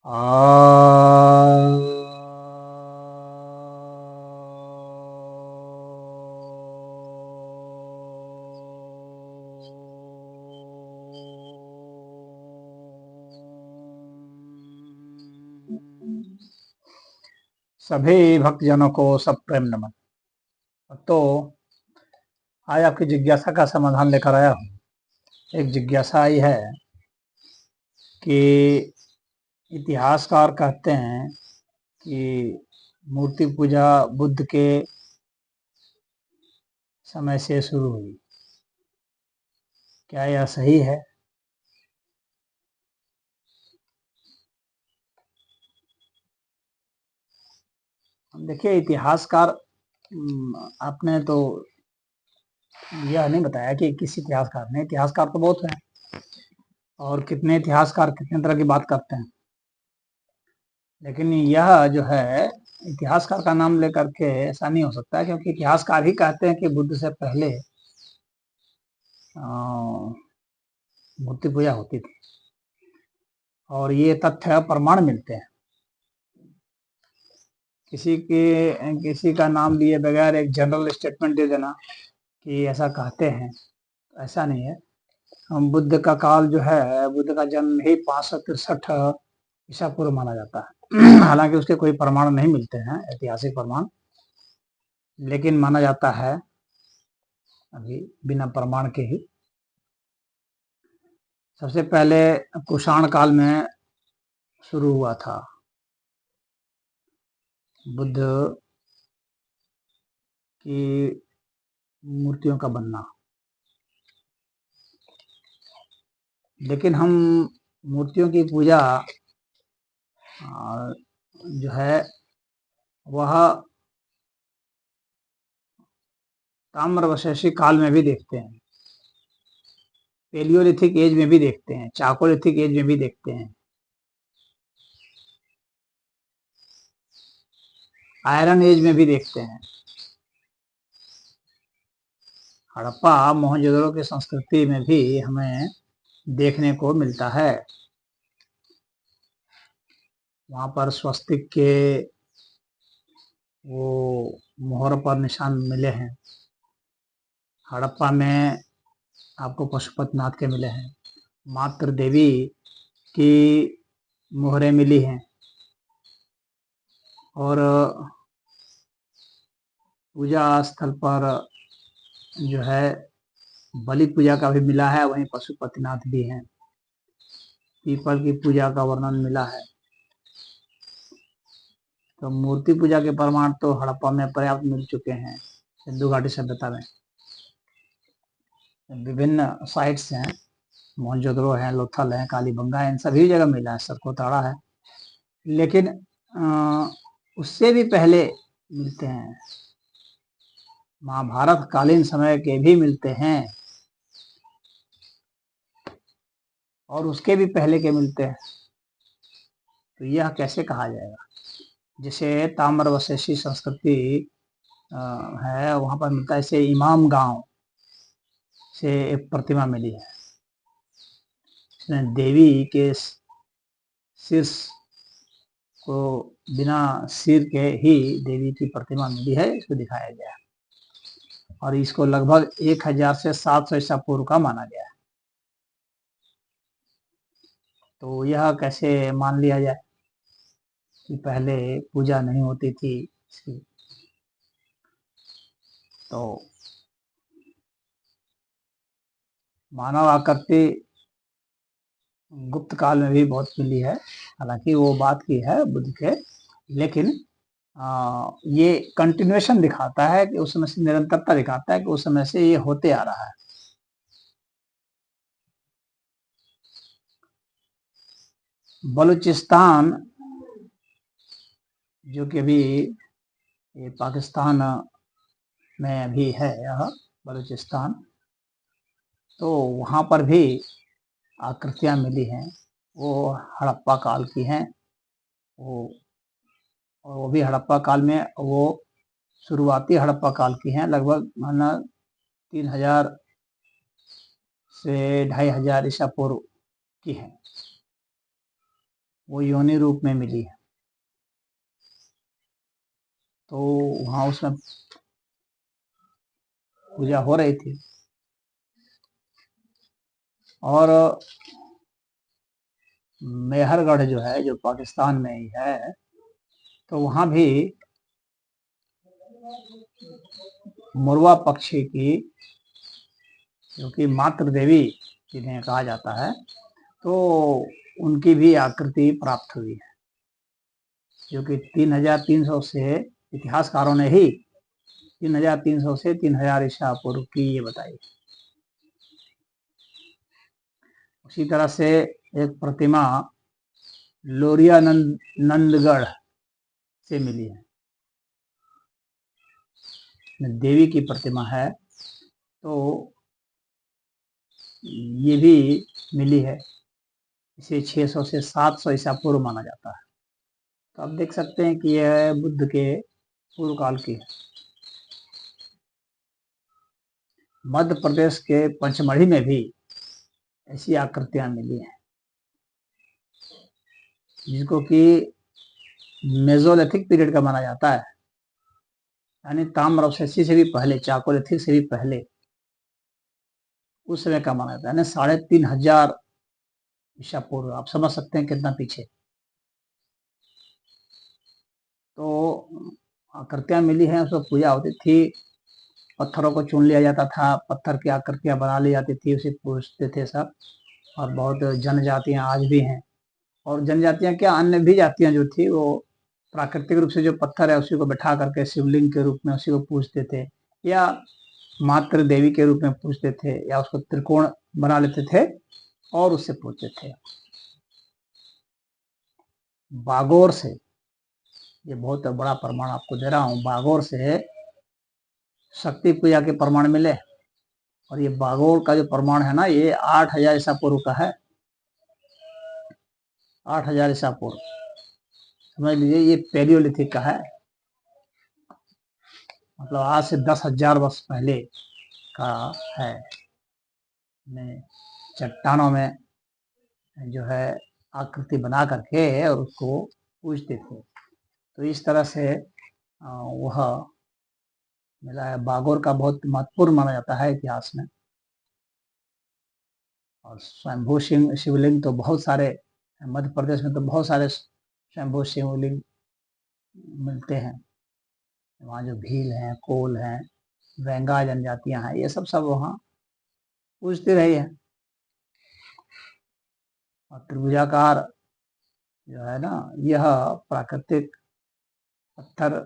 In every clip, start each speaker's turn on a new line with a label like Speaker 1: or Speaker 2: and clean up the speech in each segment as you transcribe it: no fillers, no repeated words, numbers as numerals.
Speaker 1: आ सभी भक्तजनों को सब प्रेम नमन। तो आज आपकी जिज्ञासा का समाधान लेकर आया हूँ। एक जिज्ञासा आई है कि इतिहासकार कहते हैं कि मूर्ति पूजा बुद्ध के समय से शुरू हुई। क्या यह सही है? देखिए, इतिहासकार आपने तो यह नहीं बताया कि किस इतिहासकार ने। इतिहासकार तो बहुत हैं और कितने इतिहासकार कितने तरह की बात करते हैं, लेकिन यह जो है इतिहासकार का नाम लेकर के ऐसा नहीं हो सकता है, क्योंकि इतिहासकार ही कहते हैं कि बुद्ध से पहले मूर्ति पूजा होती थी और ये तथ्य प्रमाण मिलते हैं। किसी का नाम लिए बगैर एक जनरल स्टेटमेंट दे देना कि ऐसा कहते हैं, ऐसा नहीं है। हम बुद्ध का काल जो है, बुद्ध का जन्म ही 563 ईसा पूर्व माना जाता है। हालांकि उसके कोई प्रमाण नहीं मिलते हैं, ऐतिहासिक प्रमाण, लेकिन माना जाता है अभी बिना प्रमाण के ही। सबसे पहले कुषाण काल में शुरू हुआ था बुद्ध की मूर्तियों का बनना, लेकिन हम मूर्तियों की पूजा जो है वह ताम्रवशेषी काल में भी देखते हैं, पेलियोलिथिक एज में भी देखते हैं, चाकोलिथिक एज में भी देखते हैं, आयरन एज में भी देखते हैं। हड़प्पा मोहनजोदड़ो की संस्कृति में भी हमें देखने को मिलता है। वहां पर स्वस्तिक के वो मोहर पर निशान मिले हैं। हड़प्पा में आपको पशुपतिनाथ के मिले हैं, मातृ देवी की मोहरें मिली हैं और पूजा स्थल पर जो है बलि पूजा का भी मिला है, वहीं पशुपतिनाथ भी हैं। पीपल की पूजा का वर्णन मिला है। तो मूर्ति पूजा के प्रमाण तो हड़प्पा में पर्याप्त मिल चुके हैं। सिंधु घाटी सभ्यता में विभिन्न साइट्स हैं, मोहनजोदड़ो है, लोथल है, कालीबंगा है, इन सभी जगह मिला है, सरकोताड़ा है। लेकिन उससे भी पहले मिलते हैं, महाभारत कालीन समय के भी मिलते हैं और उसके भी पहले के मिलते हैं। तो यह कैसे कहा जाएगा? जिसे ताम्रवशेषी संस्कृति है वहां पर मिलता है। इसे इमाम गांव से एक प्रतिमा मिली है, इसमें देवी के शीर्ष को बिना सिर के ही देवी की प्रतिमा मिली है, इसको दिखाया गया है और इसको लगभग 1000 से 700 ईसा पूर्व का माना गया है। तो यह कैसे मान लिया जाए कि पहले पूजा नहीं होती थी इसकी? तो मानव आकृति गुप्त काल में भी बहुत मिली है, हालांकि वो बात की है बुद्ध के, लेकिन ये कंटिन्यूएशन दिखाता है कि उस समय से निरंतरता दिखाता है कि उस समय से ये होते आ रहा है। बलूचिस्तान जो कि अभी ये पाकिस्तान में अभी है, यह बलूचिस्तान, तो वहाँ पर भी आकृतियाँ मिली हैं, वो हड़प्पा काल की हैं। वो भी हड़प्पा काल में, वो शुरुआती हड़प्पा काल की हैं, लगभग माना 3000 से 2500 ईसा पूर्व की हैं। वो योनि रूप में मिली है। तो वहाँ उसमें पूजा हो रही थी। और मेहरगढ़ जो है, जो पाकिस्तान में ही है, तो वहाँ भी मुर्वा पक्षी की, जो कि मातृ देवी जिन्हें कहा जाता है, तो उनकी भी आकृति प्राप्त हुई है, जो कि 3300 से इतिहासकारों ने ही 3300 से 3000 ईसा पूर्व की ये बताई। उसी तरह से एक प्रतिमा लोरिया नंदगढ़ से मिली है, देवी की प्रतिमा है, तो ये भी मिली है। इसे 600 से 700 ईसा पूर्व माना जाता है। तो आप देख सकते हैं कि यह बुद्ध के पूर्व काल की है। मध्य प्रदेश के पंचमढ़ी में भी ऐसी आकृतियां मिली हैं, जिसको कि मेसोलिथिक पीरियड का माना जाता है, यानी ताम्रवशेषी से भी पहले, चाकोलिथिक से भी पहले, उस समय का माना जाता है, यानी 3500 ईसा पूर्व। आप समझ सकते हैं कितना पीछे। तो आकृतियां मिली हैं, उसमें पूजा होती थी, पत्थरों को चुन लिया जाता था, पत्थर की आकृतियां बना ली जाती थी, उसे पूजते थे सब। और बहुत जनजातियां आज भी हैं, और जनजातियां क्या, अन्य भी जातियां जो थी, वो प्राकृतिक रूप से जो पत्थर है उसी को बैठा करके शिवलिंग के रूप में उसी को पूजते थे, या मातृ देवी के रूप में पूजते थे, या उसको त्रिकोण बना लेते थे और उससे पूजते थे। बागोर से, ये बहुत बड़ा प्रमाण आपको दे रहा हूँ, बागोर से शक्ति पूजा के प्रमाण मिले। और ये बागोर का जो प्रमाण है ना, ये 8000 ईसा पूर्व का है। 8000 ईसा पूर्व, समझ लीजिए, ये पैलियोलिथिक का है, मतलब आज से 10,000 वर्ष पहले का है। चट्टानों में जो है आकृति बना करके और उसको पूजते थे। तो इस तरह से वह मिला है। बागोर का बहुत महत्वपूर्ण माना जाता है इतिहास में। और स्वयंभू शिवलिंग तो बहुत सारे, मध्य प्रदेश में तो बहुत सारे स्वयंभू शिवलिंग मिलते हैं। वहाँ जो भील हैं, कोल हैं, वेंगा जनजातियां हैं, ये सब वहाँ पूजते रही है। और त्रिभुजाकार जो है ना, यह प्राकृतिक पत्थर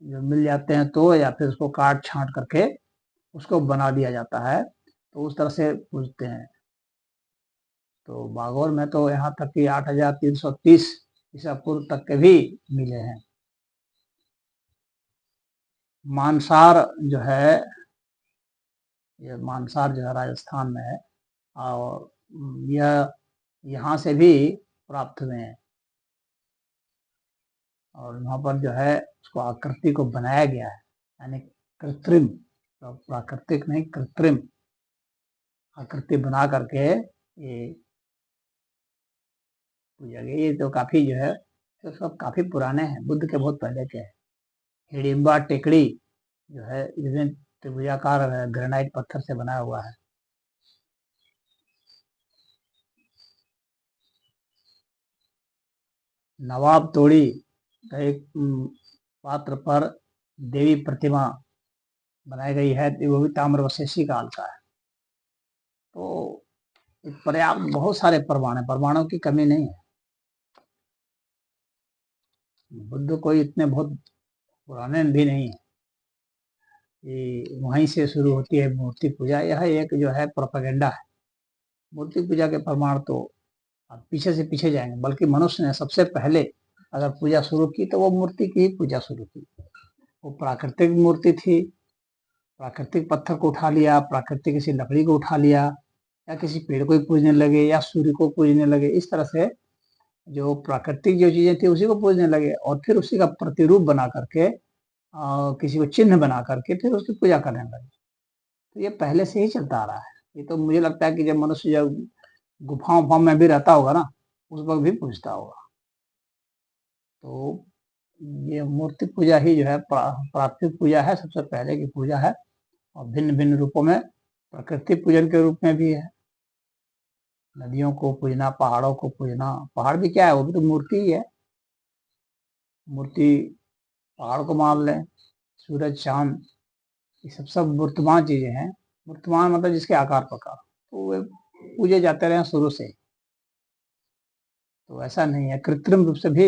Speaker 1: जो मिल जाते हैं, तो या फिर उसको काट छांट करके उसको बना दिया जाता है, तो उस तरह से पूजते हैं। तो बागोर में तो यहाँ तक कि 8330 ईसा पूर्व तक के भी मिले हैं। मानसार जो है, ये मानसार जो है राजस्थान में है, और यह यहाँ से भी प्राप्त हुए हैं। और वहाँ पर जो है उसको आकृति को बनाया गया है, यानी कृत्रिम, तो प्राकृतिक नहीं, कृत्रिम आकृति बना करके ये पूजा गई। ये तो काफी जो है, तो सब काफी पुराने हैं, बुद्ध के बहुत पहले के हैं। हिडिंबा टेकड़ी जो है, इसमें त्रिभुजाकार ग्रेनाइट पत्थर से बनाया हुआ है। नवाब तोड़ी का एक पात्र पर देवी प्रतिमा बनाई गई है, वो भी ताम्रवशेषी काल का है। तो पर्याप्त बहुत सारे प्रमाण है, प्रमाणों की कमी नहीं है। बुद्ध कोई इतने बहुत पुराने भी नहीं है कि वहीं से शुरू होती है मूर्ति पूजा। यह एक जो है प्रोपेगेंडा है। मूर्ति पूजा के प्रमाण तो आप पीछे से पीछे जाएंगे, बल्कि मनुष्य ने सबसे पहले अगर पूजा शुरू की तो वो मूर्ति की ही पूजा शुरू की। वो प्राकृतिक मूर्ति थी, प्राकृतिक पत्थर को उठा लिया, प्राकृतिक किसी लकड़ी को उठा लिया, या किसी पेड़ को ही पूजने लगे, या सूर्य को पूजने लगे। इस तरह से जो प्राकृतिक जो चीजें थी उसी को पूजने लगे, और फिर उसी का प्रतिरूप बना करके किसी को चिन्ह बना करके फिर उसकी पूजा करने लगे। तो ये पहले से ही चलता आ रहा है। ये तो मुझे लगता है कि जब मनुष्य जब गुफाओं में भी रहता होगा ना, उस वक्त भी पूजता होगा। तो ये मूर्ति पूजा ही जो है प्राथमिक पूजा है, सबसे पहले की पूजा है, और भिन्न भिन्न रूपों में प्रकृति पूजन के रूप में भी है। नदियों को पूजना, पहाड़ों को पूजना, पहाड़ भी क्या है, वो भी तो मूर्ति ही है। मूर्ति पहाड़ को मान लें, सूरज, चांद, ये सब मूर्तिमान चीजें हैं। मूर्तिमान मतलब जिसके आकार प्रकार, तो वे पूजे जाते रहे शुरू से। तो ऐसा नहीं है, कृत्रिम रूप से भी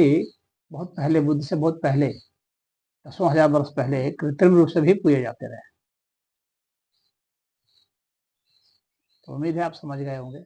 Speaker 1: बहुत पहले, बुद्ध से बहुत पहले, दसों हजार वर्ष पहले कृत्रिम रूप से भी पूजे जाते रहे। तो उम्मीद है आप समझ गए होंगे।